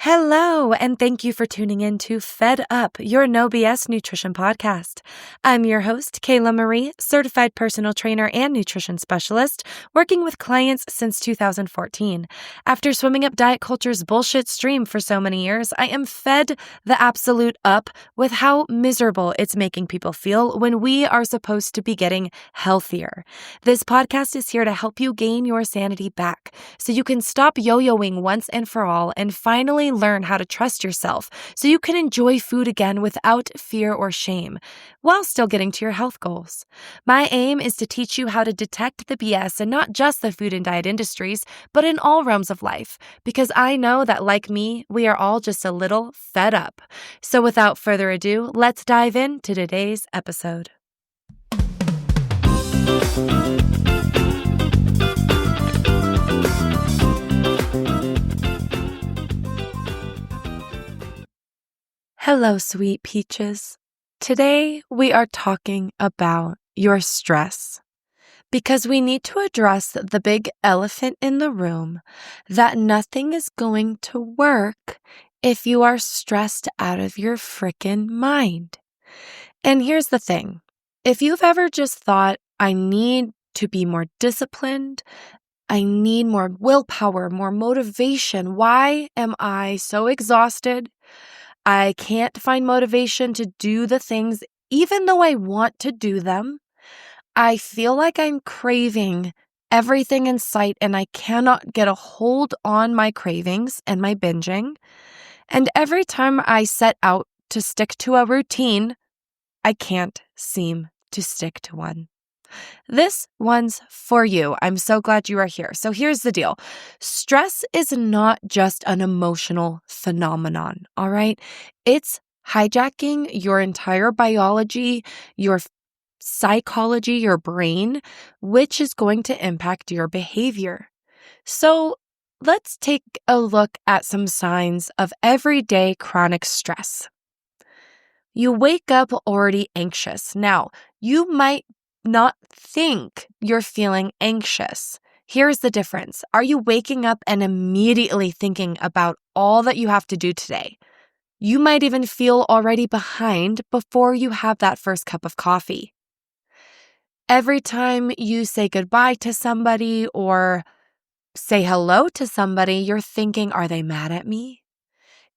Hello, and thank you for tuning in to Fed Up, your no BS nutrition podcast. I'm your host, Kayla Marie, certified personal trainer and nutrition specialist, working with clients since 2014. After swimming up diet culture's bullshit stream for so many years, I am fed the absolute up with how miserable it's making people feel when we are supposed to be getting healthier. This podcast is here to help you gain your sanity back so you can stop yo-yoing once and for all and finally learn how to trust yourself so you can enjoy food again without fear or shame while still getting to your health goals. My aim is to teach you how to detect the BS in not just the food and diet industries, but in all realms of life, because I know that, like me, we are all just a little fed up. So without further ado, let's dive into today's episode. Hello, sweet peaches. Today, we are talking about your stress because we need to address the big elephant in the room that nothing is going to work if you are stressed out of your frickin' mind. And here's the thing. If you've ever just thought, I need to be more disciplined, I need more willpower, more motivation, why am I so exhausted? I can't find motivation to do the things even though I want to do them. I feel like I'm craving everything in sight and I cannot get a hold on my cravings and my binging. And every time I set out to stick to a routine, I can't seem to stick to one. This one's for you. I'm so glad you are here. So here's the deal. Stress is not just an emotional phenomenon, all right? It's hijacking your entire biology, your psychology, your brain, which is going to impact your behavior. So let's take a look at some signs of everyday chronic stress. You wake up already anxious. Now, you might not think you're feeling anxious. Here's the difference. Are you waking up and immediately thinking about all that you have to do today? You might even feel already behind before you have that first cup of coffee. Every time you say goodbye to somebody or say hello to somebody, you're thinking, are they mad at me?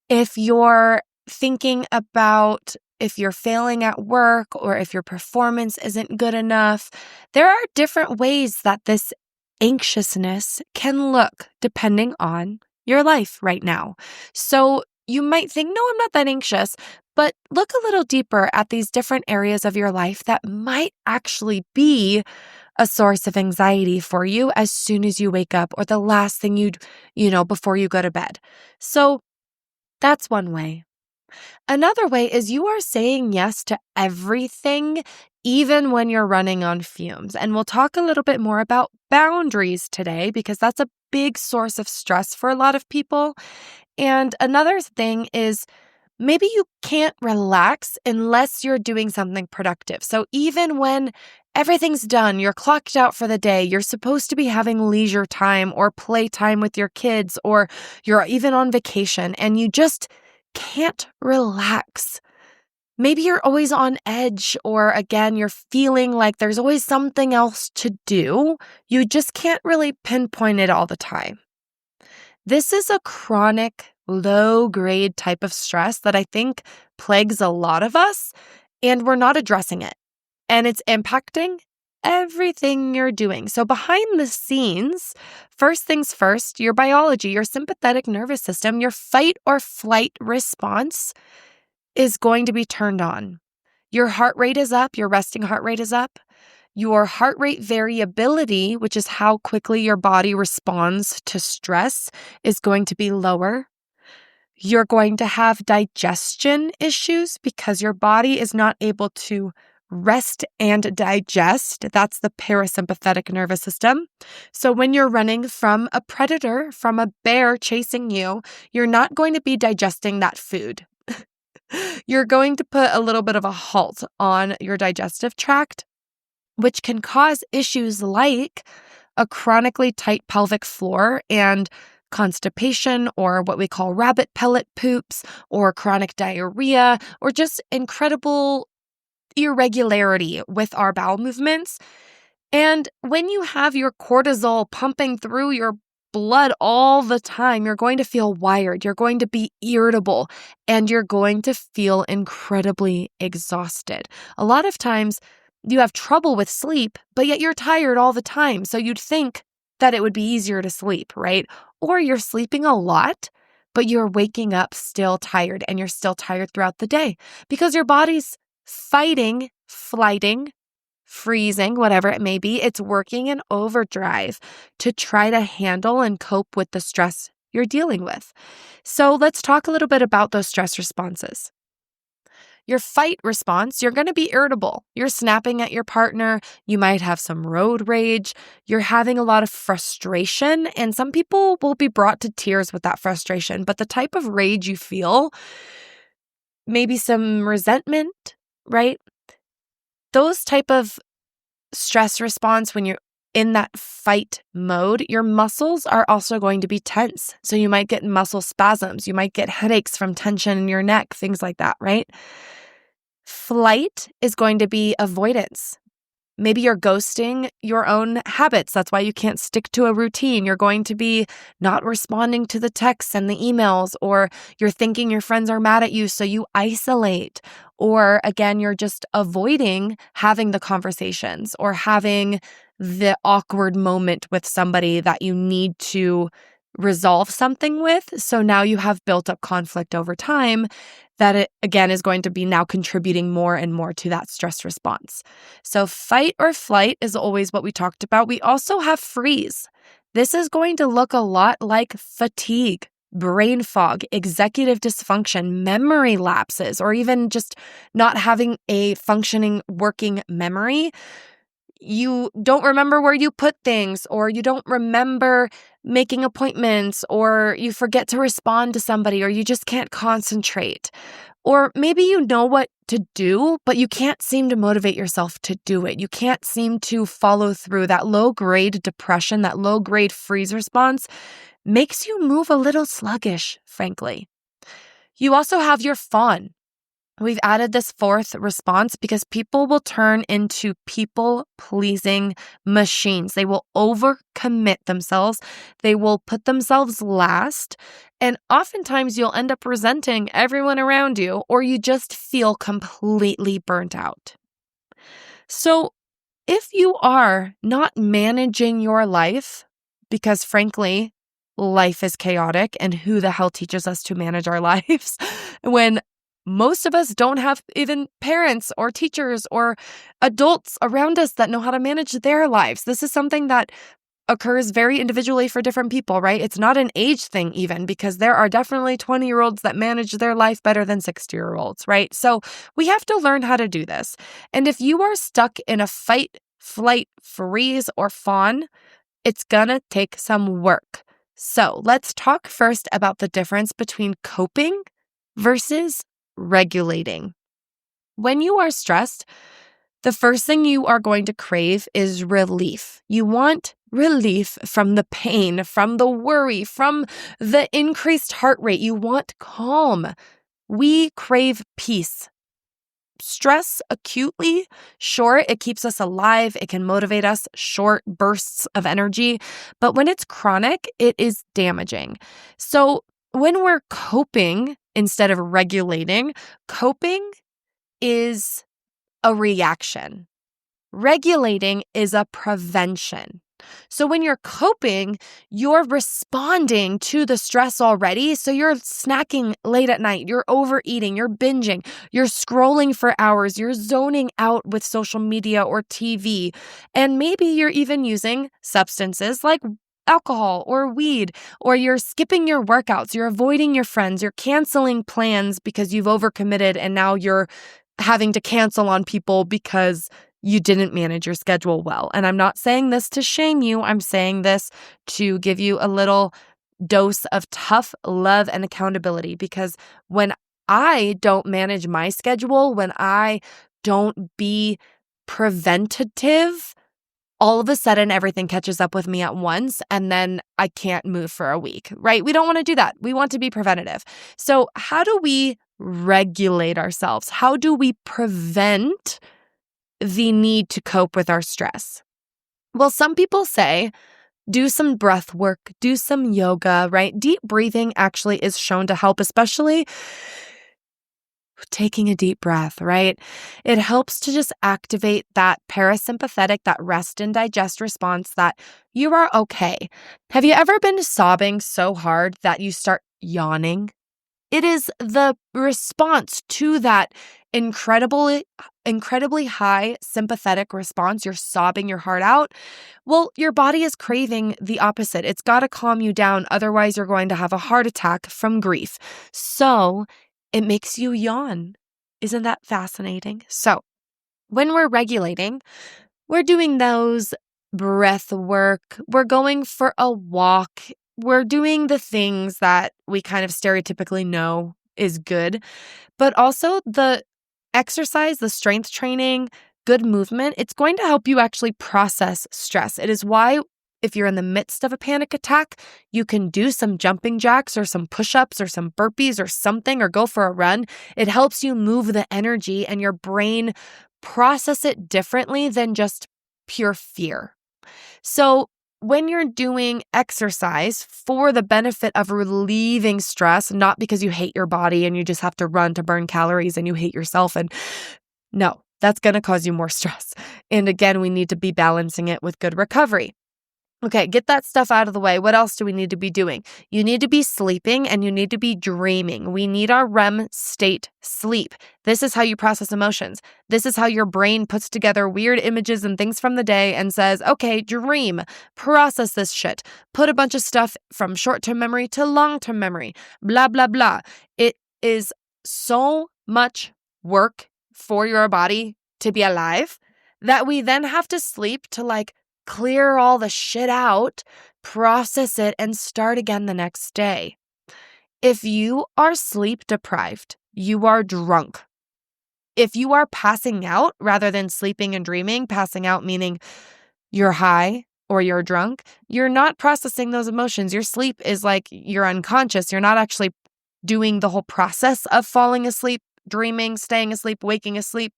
If you're thinking about if you're failing at work or if your performance isn't good enough, there are different ways that this anxiousness can look depending on your life right now. So you might think, no, I'm not that anxious, but look a little deeper at these different areas of your life that might actually be a source of anxiety for you as soon as you wake up or the last thing before you go to bed. So that's one way. Another way is you are saying yes to everything, even when you're running on fumes. And we'll talk a little bit more about boundaries today because that's a big source of stress for a lot of people. And another thing is maybe you can't relax unless you're doing something productive. So even when everything's done, you're clocked out for the day, you're supposed to be having leisure time or play time with your kids, or you're even on vacation and you just can't relax. Maybe you're always on edge, or again, you're feeling like there's always something else to do. You just can't really pinpoint it all the time. This is a chronic, low-grade type of stress that I think plagues a lot of us, and we're not addressing it. And it's impacting everything you're doing. So behind the scenes, first things first, your biology, your sympathetic nervous system, your fight or flight response is going to be turned on. Your heart rate is up, your resting heart rate is up. Your heart rate variability, which is how quickly your body responds to stress, is going to be lower. You're going to have digestion issues because your body is not able to rest and digest. That's the parasympathetic nervous system. So when you're running from a predator, from a bear chasing you, you're not going to be digesting that food. You're going to put a little bit of a halt on your digestive tract, which can cause issues like a chronically tight pelvic floor and constipation or what we call rabbit pellet poops or chronic diarrhea or just incredible irregularity with our bowel movements. And when you have your cortisol pumping through your blood all the time, you're going to feel wired, you're going to be irritable, and you're going to feel incredibly exhausted. A lot of times you have trouble with sleep, but yet you're tired all the time. So you'd think that it would be easier to sleep, right? Or you're sleeping a lot, but you're waking up still tired and you're still tired throughout the day because your body's fighting, flighting, freezing, whatever it may be. It's working in overdrive to try to handle and cope with the stress you're dealing with. So let's talk a little bit about those stress responses. Your fight response, you're going to be irritable. You're snapping at your partner. You might have some road rage. You're having a lot of frustration. And some people will be brought to tears with that frustration. But the type of rage you feel, maybe some resentment, right? Those type of stress response, when you're in that fight mode, your muscles are also going to be tense. So you might get muscle spasms. You might get headaches from tension in your neck, things like that, right? Flight is going to be avoidance. Maybe you're ghosting your own habits. That's why you can't stick to a routine. You're going to be not responding to the texts and the emails, or you're thinking your friends are mad at you, so you isolate. Or again, you're just avoiding having the conversations or having the awkward moment with somebody that you need to resolve something with. So now you have built up conflict over time that it, again, is going to be now contributing more and more to that stress response. So fight or flight is always what we talked about. We also have freeze. This is going to look a lot like fatigue, brain fog, executive dysfunction, memory lapses, or even just not having a functioning working memory. You don't remember where you put things, or you don't remember making appointments, or you forget to respond to somebody, or you just can't concentrate. Or maybe you know what to do, but you can't seem to motivate yourself to do it. You can't seem to follow through. That low-grade depression, that low-grade freeze response makes you move a little sluggish, frankly. You also have your fawn. We've added this fourth response because people will turn into people-pleasing machines. They will overcommit themselves. They will put themselves last. And oftentimes you'll end up resenting everyone around you, or you just feel completely burnt out. So if you are not managing your life, because frankly, life is chaotic, and who the hell teaches us to manage our lives when most of us don't have even parents or teachers or adults around us that know how to manage their lives. This is something that occurs very individually for different people, right? It's not an age thing even, because there are definitely 20-year-olds that manage their life better than 60-year-olds, right? So we have to learn how to do this. And if you are stuck in a fight, flight, freeze, or fawn, it's gonna take some work. So let's talk first about the difference between coping versus regulating. When you are stressed, the first thing you are going to crave is relief. You want relief from the pain, from the worry, from the increased heart rate. You want calm. We crave peace. Stress acutely, sure, it keeps us alive. It can motivate us, short bursts of energy. But when it's chronic, it is damaging. So when we're coping instead of regulating, coping is a reaction. Regulating is a prevention. So when you're coping, you're responding to the stress already. So you're snacking late at night, you're overeating, you're binging, you're scrolling for hours, you're zoning out with social media or TV. And maybe you're even using substances like alcohol or weed, or you're skipping your workouts, you're avoiding your friends, you're canceling plans because you've overcommitted and now you're having to cancel on people because you didn't manage your schedule well. And I'm not saying this to shame you. I'm saying this to give you a little dose of tough love and accountability, because when I don't manage my schedule, when I don't be preventative all of a sudden everything catches up with me at once and then I can't move for a week, right? We don't want to do that. We want to be preventative. So how do we regulate ourselves? How do we prevent the need to cope with our stress? Well, some people say do some breath work, do some yoga, right? Deep breathing actually is shown to help, especially taking a deep breath, right? It helps to just activate that parasympathetic, that rest and digest response that you are okay. Have you ever been sobbing so hard that you start yawning? It is the response to that incredibly high sympathetic response. You're sobbing your heart out. Well, your body is craving the opposite. It's got to calm you down. Otherwise, you're going to have a heart attack from grief. So it makes you yawn. Isn't that fascinating? So when we're regulating, we're doing those breath work. We're going for a walk. We're doing the things that we kind of stereotypically know is good, but also the exercise, the strength training, good movement, it's going to help you actually process stress. It is why if you're in the midst of a panic attack, you can do some jumping jacks or some push-ups or some burpees or something, or go for a run. It helps you move the energy and your brain process it differently than just pure fear. So when you're doing exercise for the benefit of relieving stress, not because you hate your body and you just have to run to burn calories and you hate yourself, and no, that's going to cause you more stress. And again, we need to be balancing it with good recovery. Okay, get that stuff out of the way. What else do we need to be doing? You need to be sleeping and you need to be dreaming. We need our REM state sleep. This is how you process emotions. This is how your brain puts together weird images and things from the day and says, okay, dream, process this shit. Put a bunch of stuff from short-term memory to long-term memory, blah, blah, blah. It is so much work for your body to be alive that we then have to sleep to clear all the shit out, process it, and start again the next day. If you are sleep deprived, you are drunk. If you are passing out rather than sleeping and dreaming, passing out meaning you're high or you're drunk, you're not processing those emotions. Your sleep is like you're unconscious. You're not actually doing the whole process of falling asleep, dreaming, staying asleep, waking asleep.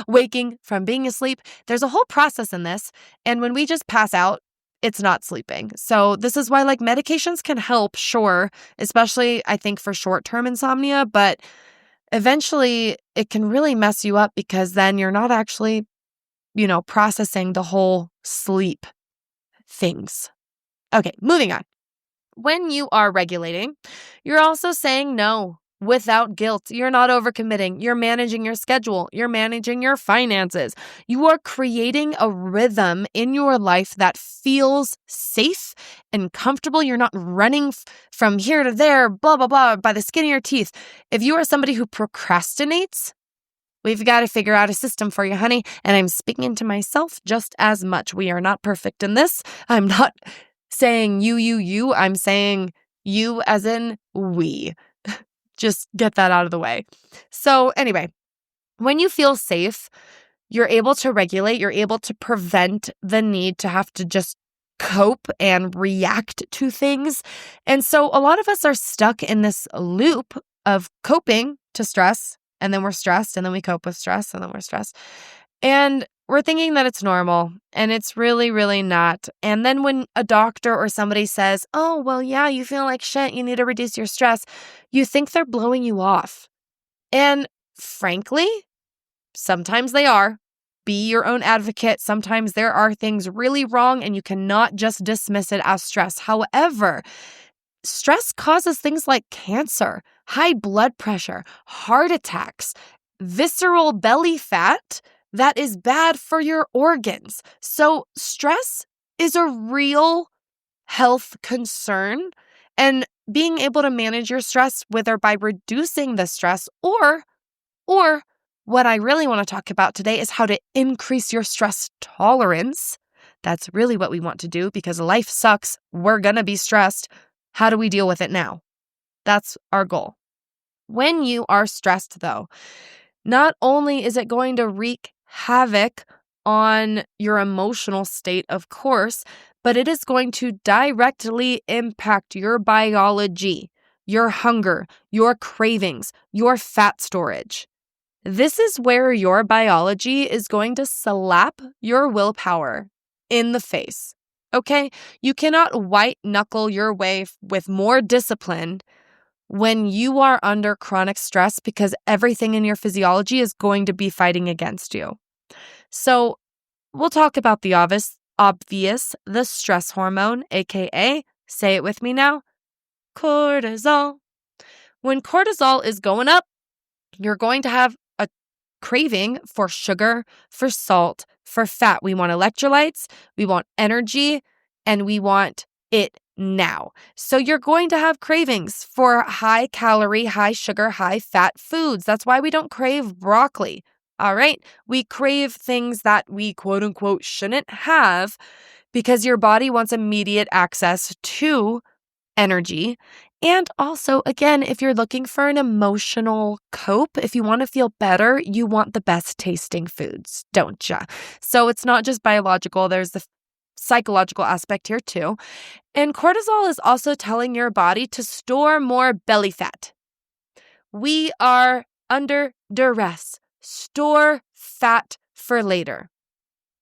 Waking from being asleep. There's a whole process in this. And when we just pass out, it's not sleeping. So this is why medications can help, sure, especially I think for short-term insomnia, but eventually it can really mess you up because then you're not actually, processing the whole sleep things. Okay, moving on. When you are regulating, you're also saying no. Without guilt. You're not overcommitting. You're managing your schedule. You're managing your finances. You are creating a rhythm in your life that feels safe and comfortable. You're not running from here to there, blah, blah, blah, by the skin of your teeth. If you are somebody who procrastinates, we've got to figure out a system for you, honey. And I'm speaking to myself just as much. We are not perfect in this. I'm not saying you. I'm saying you as in we. Just get that out of the way. So anyway, when you feel safe, you're able to regulate, you're able to prevent the need to have to just cope and react to things. And so a lot of us are stuck in this loop of coping to stress, and then we're stressed, and then we cope with stress, and then we're stressed. And we're thinking that it's normal, and it's really, really not. And then when a doctor or somebody says, oh, well, yeah, you feel like shit, you need to reduce your stress, you think they're blowing you off. And frankly, sometimes they are. Be your own advocate. Sometimes there are things really wrong, and you cannot just dismiss it as stress. However, stress causes things like cancer, high blood pressure, heart attacks, visceral belly fat, that is bad for your organs. So stress is a real health concern, and being able to manage your stress, whether by reducing the stress or what I really want to talk about today is how to increase your stress tolerance. That's really what we want to do because life sucks. We're going to be stressed. How do we deal with it now? That's our goal. When you are stressed, though, not only is it going to wreak havoc on your emotional state, of course, but it is going to directly impact your biology, your hunger, your cravings, your fat storage. This is where your biology is going to slap your willpower in the face. Okay? You cannot white knuckle your way with more discipline when you are under chronic stress because everything in your physiology is going to be fighting against you. So we'll talk about the obvious, the stress hormone, aka, say it with me now, cortisol. When cortisol is going up, you're going to have a craving for sugar, for salt, for fat. We want electrolytes, we want energy, and we want it now. So you're going to have cravings for high calorie, high sugar, high fat foods. That's why we don't crave broccoli. All right. We crave things that we quote unquote shouldn't have because your body wants immediate access to energy. And also, again, if you're looking for an emotional cope, if you want to feel better, you want the best tasting foods, don't you? So it's not just biological, there's the psychological aspect here too. And cortisol is also telling your body to store more belly fat. We are under duress. Store fat for later.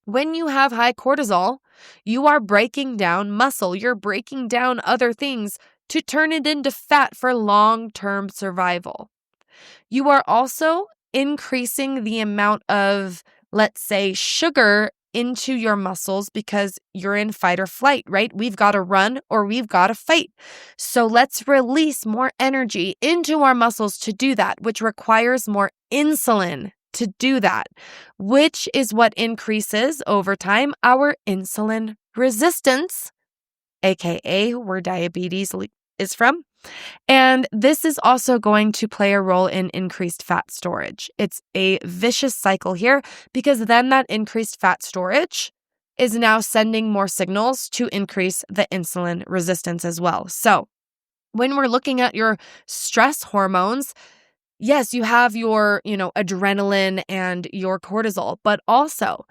When you have high cortisol, you are breaking down muscle. You're breaking down other things to turn it into fat for long-term survival. You are also increasing the amount of, let's say, sugar into your muscles because you're in fight or flight, right? We've got to run or we've got to fight. So let's release more energy into our muscles to do that, which requires more insulin to do that, which is what increases over time our insulin resistance, aka where diabetes is from. And this is also going to play a role in increased fat storage. It's a vicious cycle here because then that increased fat storage is now sending more signals to increase the insulin resistance as well. So when we're looking at your stress hormones, yes, you have your, adrenaline and your cortisol, but also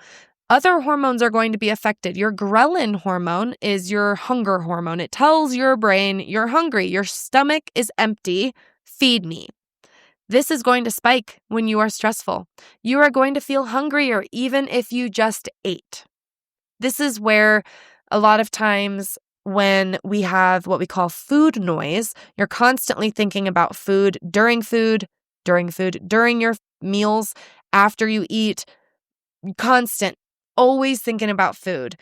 other hormones are going to be affected. Your ghrelin hormone is your hunger hormone. It tells your brain you're hungry. Your stomach is empty. Feed me. This is going to spike when you are stressful. You are going to feel hungrier even if you just ate. This is where a lot of times when we have what we call food noise, you're constantly thinking about food, during your meals, after you eat, constant, always thinking about food.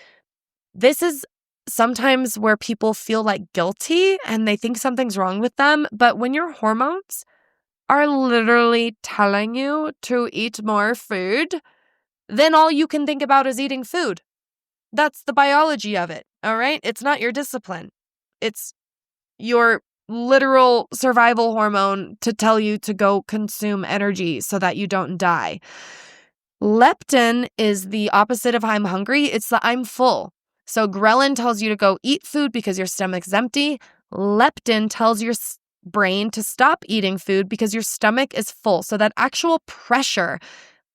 This is sometimes where people feel like guilty and they think something's wrong with them. But when your hormones are literally telling you to eat more food, then all you can think about is eating food. That's the biology of it, all right? It's not your discipline. It's your literal survival hormone to tell you to go consume energy so that you don't die. Leptin is the opposite of I'm hungry. It's the I'm full. So ghrelin tells you to go eat food because your stomach's empty. Leptin tells your brain to stop eating food because your stomach is full. So that actual pressure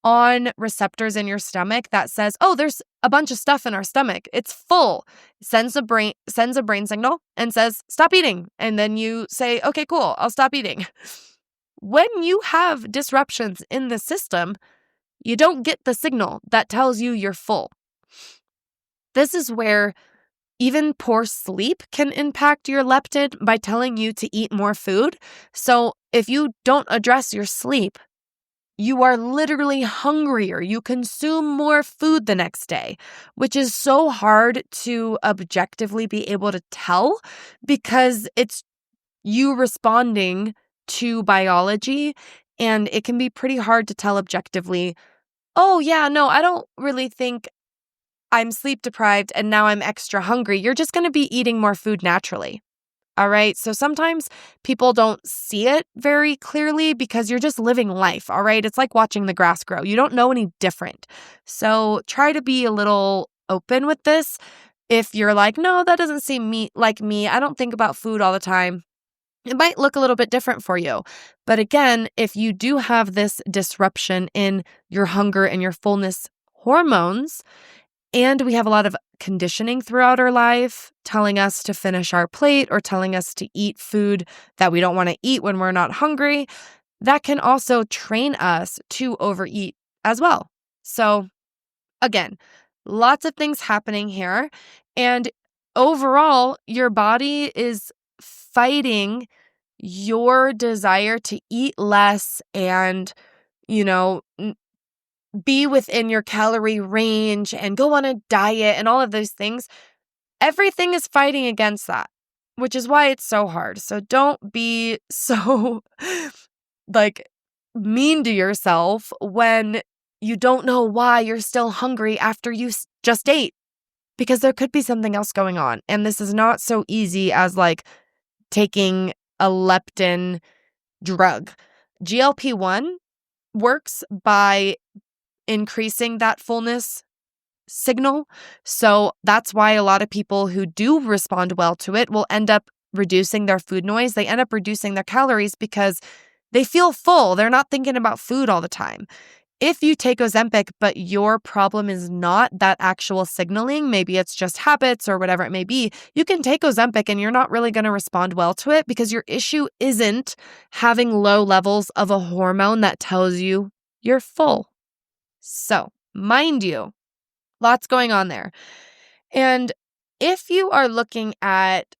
on receptors in your stomach that says, oh, there's a bunch of stuff in our stomach. It's full. Sends a brain signal and says, stop eating. And then you say, okay, cool, I'll stop eating. When you have disruptions in the system, you don't get the signal that tells you you're full. This is where even poor sleep can impact your leptin by telling you to eat more food. So if you don't address your sleep, you are literally hungrier. You consume more food the next day, which is so hard to objectively be able to tell because it's you responding to biology, and it can be pretty hard to tell objectively, oh yeah, no, I don't really think I'm sleep deprived and now I'm extra hungry. You're just going to be eating more food naturally. All right. So sometimes people don't see it very clearly because you're just living life. All right. It's like watching the grass grow. You don't know any different. So try to be a little open with this. If you're like, no, that doesn't seem like me. I don't think about food all the time. It might look a little bit different for you. But again, if you do have this disruption in your hunger and your fullness hormones, and we have a lot of conditioning throughout our life telling us to finish our plate or telling us to eat food that we don't want to eat when we're not hungry. That can also train us to overeat as well. So again, lots of things happening here. And overall, your body is fighting your desire to eat less and, be within your calorie range and go on a diet and all of those things. Everything is fighting against that, which is why it's so hard. So don't be so like mean to yourself when you don't know why you're still hungry after you just ate, because there could be something else going on. And this is not so easy as like taking a leptin drug. GLP-1 works by increasing that fullness signal. So that's why a lot of people who do respond well to it will end up reducing their food noise. They end up reducing their calories because they feel full. They're not thinking about food all the time. If you take Ozempic, but your problem is not that actual signaling, maybe it's just habits or whatever it may be, you can take Ozempic and you're not really going to respond well to it because your issue isn't having low levels of a hormone that tells you you're full. So, mind you, lots going on there. And if you are looking at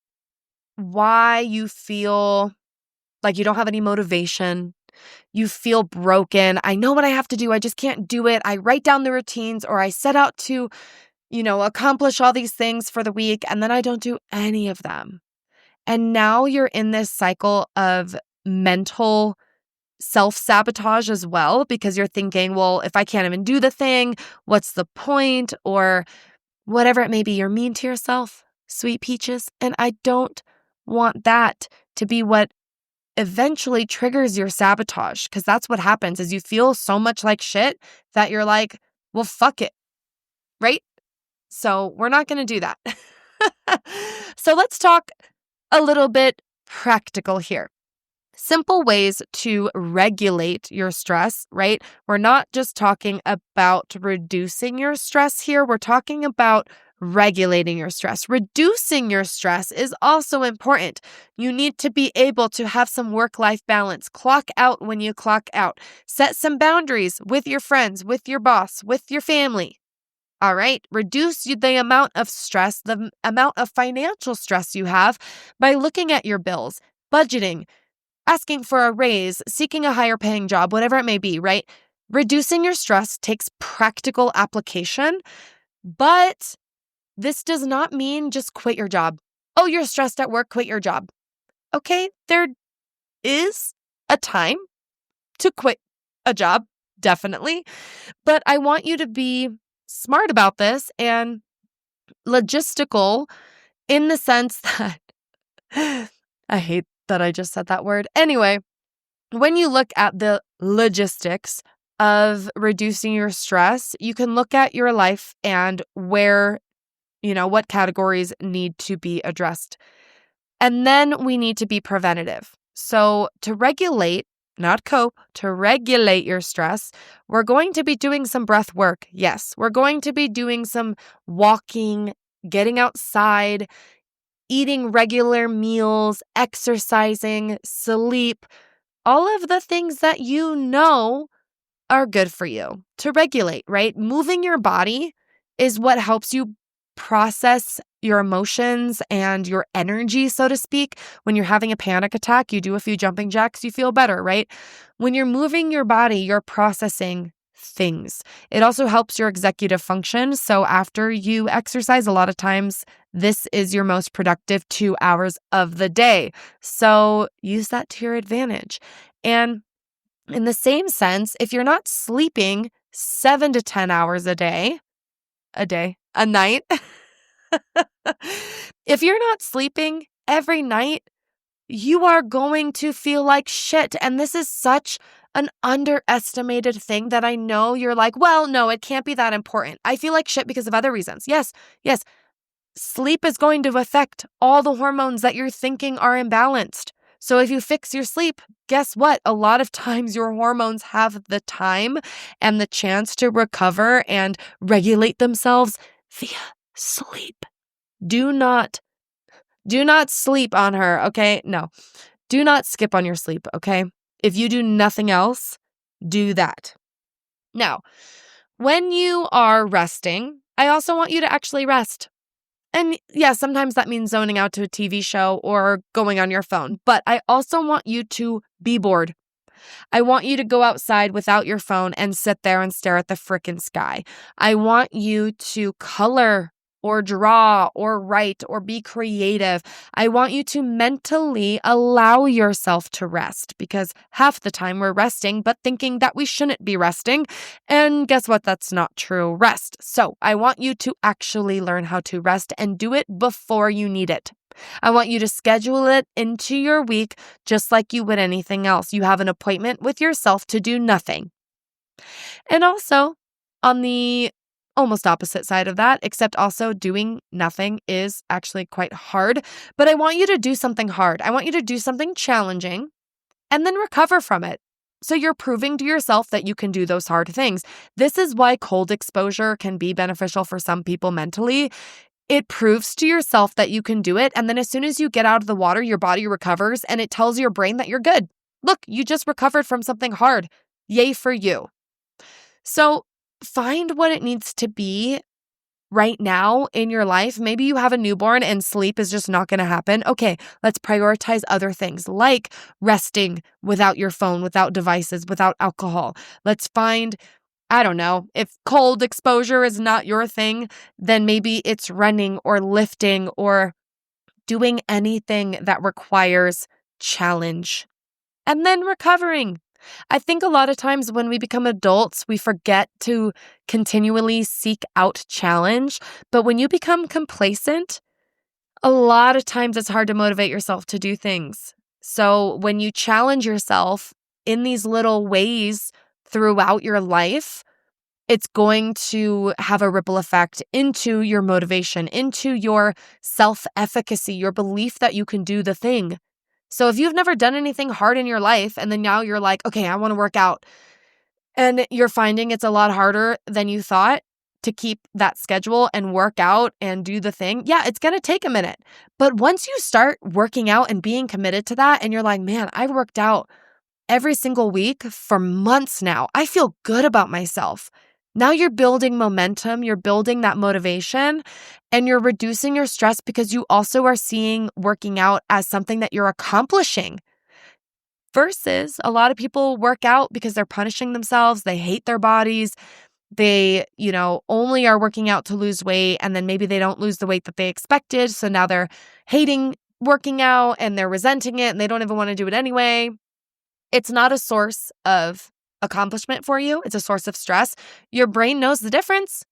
why you feel like you don't have any motivation, you feel broken, I know what I have to do, I just can't do it. I write down the routines or I set out to, accomplish all these things for the week and then I don't do any of them. And now you're in this cycle of mental self-sabotage as well, because you're thinking, well, if I can't even do the thing, what's the point? Or whatever it may be, you're mean to yourself, sweet peaches. And I don't want that to be what eventually triggers your sabotage, because that's what happens is you feel so much like shit that you're like, well, fuck it, right? So we're not going to do that. So let's talk a little bit practical here. Simple ways to regulate your stress, right? We're not just talking about reducing your stress here. We're talking about regulating your stress. Reducing your stress is also important. You need to be able to have some work-life balance. Clock out when you clock out. Set some boundaries with your friends, with your boss, with your family. All right? Reduce the amount of stress, the amount of financial stress you have by looking at your bills, budgeting, asking for a raise, seeking a higher paying job, whatever it may be, right? Reducing your stress takes practical application, but this does not mean just quit your job. Oh, you're stressed at work, quit your job. Okay, there is a time to quit a job, definitely, but I want you to be smart about this and logistical in the sense that I hate that I just said that word. Anyway, when you look at the logistics of reducing your stress, you can look at your life and where, what categories need to be addressed. And then we need to be preventative. So to regulate, not cope, to regulate your stress, we're going to be doing some breath work. Yes, we're going to be doing some walking, getting outside, eating regular meals, exercising, sleep, all of the things that you know are good for you to regulate, right? Moving your body is what helps you process your emotions and your energy, so to speak. When you're having a panic attack, you do a few jumping jacks, you feel better, right? When you're moving your body, you're processing things. It also helps your executive function. So after you exercise, a lot of times this is your most productive 2 hours of the day. So use that to your advantage. And in the same sense, if you're not sleeping 7 to 10 hours a night, if you're not sleeping every night, you are going to feel like shit. And this is such an underestimated thing that I know you're like, well, no, it can't be that important. I feel like shit because of other reasons. Yes. Sleep is going to affect all the hormones that you're thinking are imbalanced. So if you fix your sleep, guess what? A lot of times your hormones have the time and the chance to recover and regulate themselves via sleep. Do not sleep on her, okay? No. Do not skip on your sleep, okay? If you do nothing else, do that. Now, when you are resting, I also want you to actually rest. And yeah, sometimes that means zoning out to a TV show or going on your phone, but I also want you to be bored. I want you to go outside without your phone and sit there and stare at the frickin' sky. I want you to color or draw or write or be creative. I want you to mentally allow yourself to rest because half the time we're resting, but thinking that we shouldn't be resting. And guess what? That's not true rest. So I want you to actually learn how to rest and do it before you need it. I want you to schedule it into your week just like you would anything else. You have an appointment with yourself to do nothing. And also, on the almost opposite side of that, except also doing nothing is actually quite hard. But I want you to do something hard. I want you to do something challenging and then recover from it. So you're proving to yourself that you can do those hard things. This is why cold exposure can be beneficial for some people mentally. It proves to yourself that you can do it. And then as soon as you get out of the water, your body recovers and it tells your brain that you're good. Look, you just recovered from something hard. Yay for you. So find what it needs to be right now in your life. Maybe you have a newborn and sleep is just not going to happen. Okay, let's prioritize other things like resting without your phone, without devices, without alcohol. Let's find, I don't know, if cold exposure is not your thing, then maybe it's running or lifting or doing anything that requires challenge. And then recovering. I think a lot of times when we become adults, we forget to continually seek out challenge. But when you become complacent, a lot of times it's hard to motivate yourself to do things. So when you challenge yourself in these little ways throughout your life, it's going to have a ripple effect into your motivation, into your self-efficacy, your belief that you can do the thing. So if you've never done anything hard in your life and then now you're like, okay, I want to work out, and you're finding it's a lot harder than you thought to keep that schedule and work out and do the thing, yeah, it's going to take a minute. But once you start working out and being committed to that and you're like, man, I've worked out every single week for months now. I feel good about myself. Now you're building momentum, you're building that motivation, and you're reducing your stress because you also are seeing working out as something that you're accomplishing. Versus a lot of people work out because they're punishing themselves, they hate their bodies, they, only are working out to lose weight, and then maybe they don't lose the weight that they expected, so now they're hating working out and they're resenting it and they don't even want to do it anyway. It's not a source of accomplishment for you. It's a source of stress. Your brain knows the difference.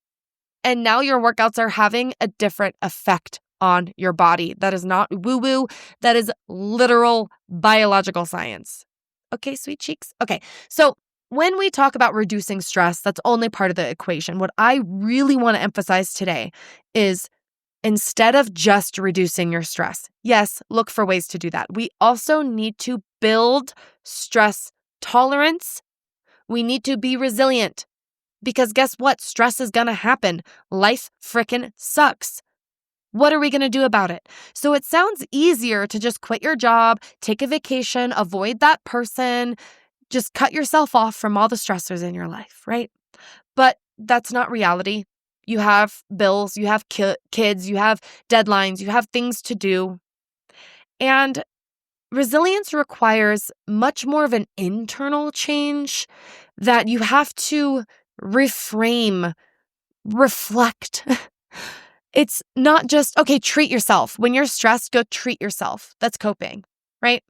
And now your workouts are having a different effect on your body. That is not woo-woo. That is literal biological science. Okay, sweet cheeks? Okay, so when we talk about reducing stress, that's only part of the equation. What I really want to emphasize today is instead of just reducing your stress, yes, look for ways to do that. We also need to build stress tolerance. We need to be resilient because guess what? Stress is going to happen. Life frickin' sucks. What are we going to do about it? So it sounds easier to just quit your job, take a vacation, avoid that person, just cut yourself off from all the stressors in your life, right? But that's not reality. You have bills, you have kids, you have deadlines, you have things to do. And resilience requires much more of an internal change that you have to reframe, reflect. It's not just, okay, treat yourself. When you're stressed, go treat yourself. That's coping, right?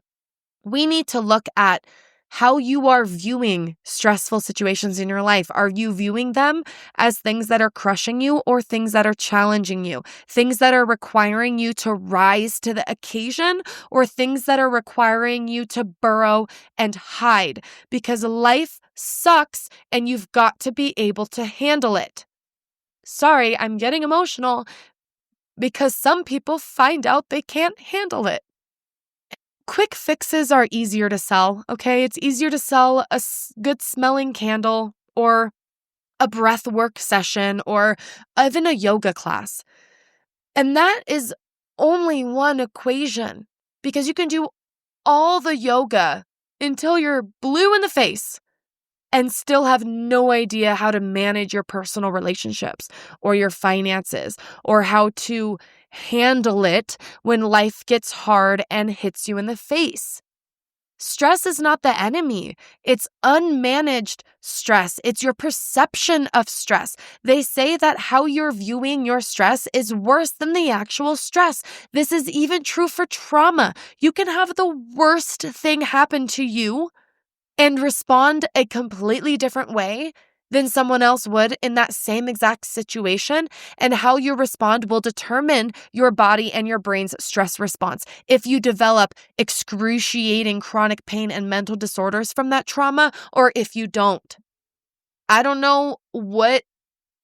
We need to look at how you are viewing stressful situations in your life. Are you viewing them as things that are crushing you or things that are challenging you? Things that are requiring you to rise to the occasion or things that are requiring you to burrow and hide? Because life sucks and you've got to be able to handle it. Sorry, I'm getting emotional because some people find out they can't handle it. quick fixes are easier to sell, okay? It's easier to sell a good smelling candle or a breath work session or even a yoga class. And that is only one equation because you can do all the yoga until you're blue in the face and still have no idea how to manage your personal relationships or your finances or how to handle it when life gets hard and hits you in the face. Stress is not the enemy. It's unmanaged stress. It's your perception of stress. They say that how you're viewing your stress is worse than the actual stress. This is even true for trauma. You can have the worst thing happen to you and respond a completely different way than someone else would in that same exact situation. And how you respond will determine your body and your brain's stress response. If you develop excruciating chronic pain and mental disorders from that trauma, or if you don't. I don't know what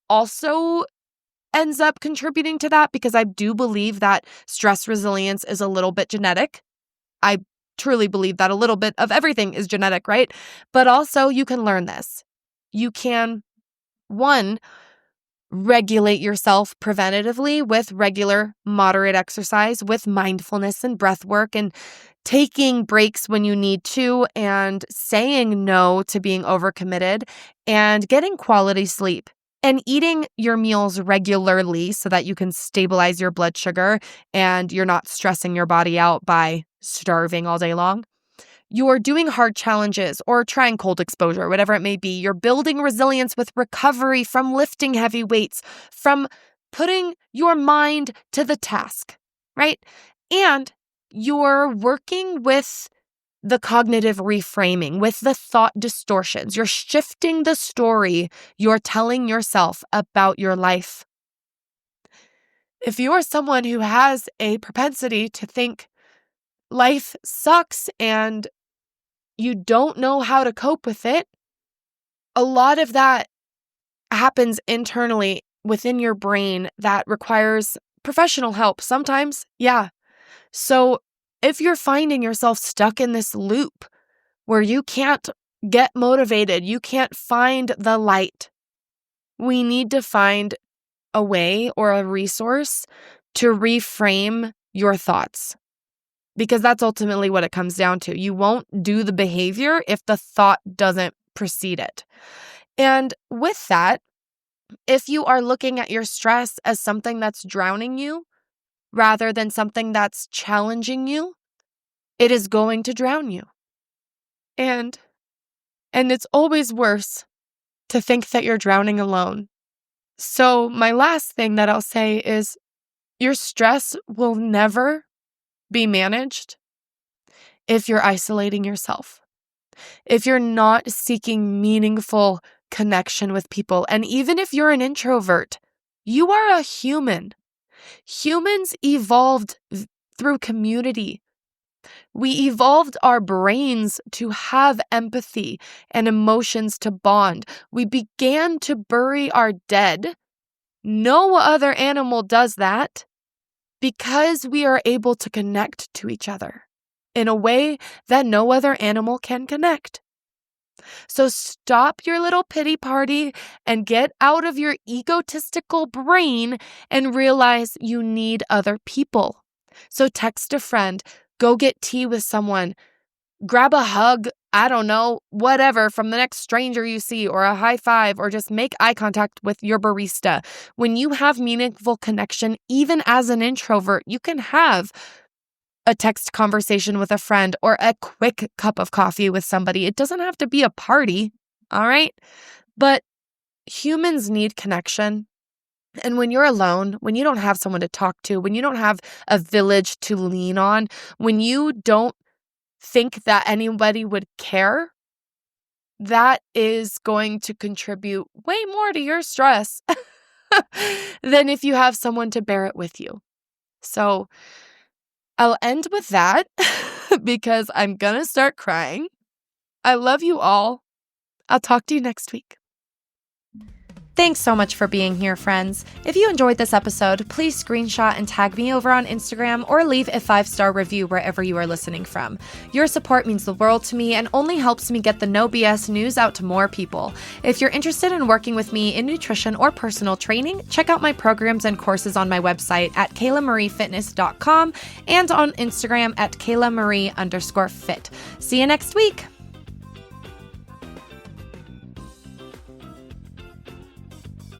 also ends up contributing to that, because I do believe that stress resilience is a little bit genetic. I truly believe that a little bit of everything is genetic, right? But also you can learn this. You can, one, regulate yourself preventatively with regular, moderate exercise, with mindfulness and breath work, and taking breaks when you need to, and saying no to being overcommitted, and getting quality sleep, and eating your meals regularly so that you can stabilize your blood sugar and you're not stressing your body out by starving all day long. You're doing hard challenges or trying cold exposure, whatever it may be. You're building resilience with recovery from lifting heavy weights, from putting your mind to the task, right? And you're working with the cognitive reframing, with the thought distortions. You're shifting the story you're telling yourself about your life. If you're someone who has a propensity to think life sucks and you don't know how to cope with it, a lot of that happens internally within your brain that requires professional help sometimes. Yeah. So if you're finding yourself stuck in this loop where you can't get motivated, you can't find the light, we need to find a way or a resource to reframe your thoughts. Because that's ultimately what it comes down to. You won't do the behavior if the thought doesn't precede it. And with that, if you are looking at your stress as something that's drowning you rather than something that's challenging you, it is going to drown you. And it's always worse to think that you're drowning alone. So my last thing that I'll say is your stress will never be managed if you're isolating yourself, if you're not seeking meaningful connection with people. And even if you're an introvert, you are a human. Humans evolved through community. We evolved our brains to have empathy and emotions to bond. We began to bury our dead. No other animal does that because we are able to connect to each other in a way that no other animal can connect. So stop your little pity party and get out of your egotistical brain and realize you need other people. So text a friend, go get tea with someone, grab a hug, I don't know, whatever, from the next stranger you see, or a high five, or just make eye contact with your barista. When you have meaningful connection, even as an introvert, you can have a text conversation with a friend or a quick cup of coffee with somebody. It doesn't have to be a party, all right? But humans need connection. And when you're alone, when you don't have someone to talk to, when you don't have a village to lean on, when you don't think that anybody would care, that is going to contribute way more to your stress than if you have someone to bear it with you. So I'll end with that because I'm going to start crying. I love you all. I'll talk to you next week. Thanks so much for being here, friends. If you enjoyed this episode, please screenshot and tag me over on Instagram or leave a 5-star review wherever you are listening from. Your support means the world to me and only helps me get the No BS news out to more people. If you're interested in working with me in nutrition or personal training, check out my programs and courses on my website at kaylamariefitness.com and on Instagram at kaylamarie_fit. See you next week.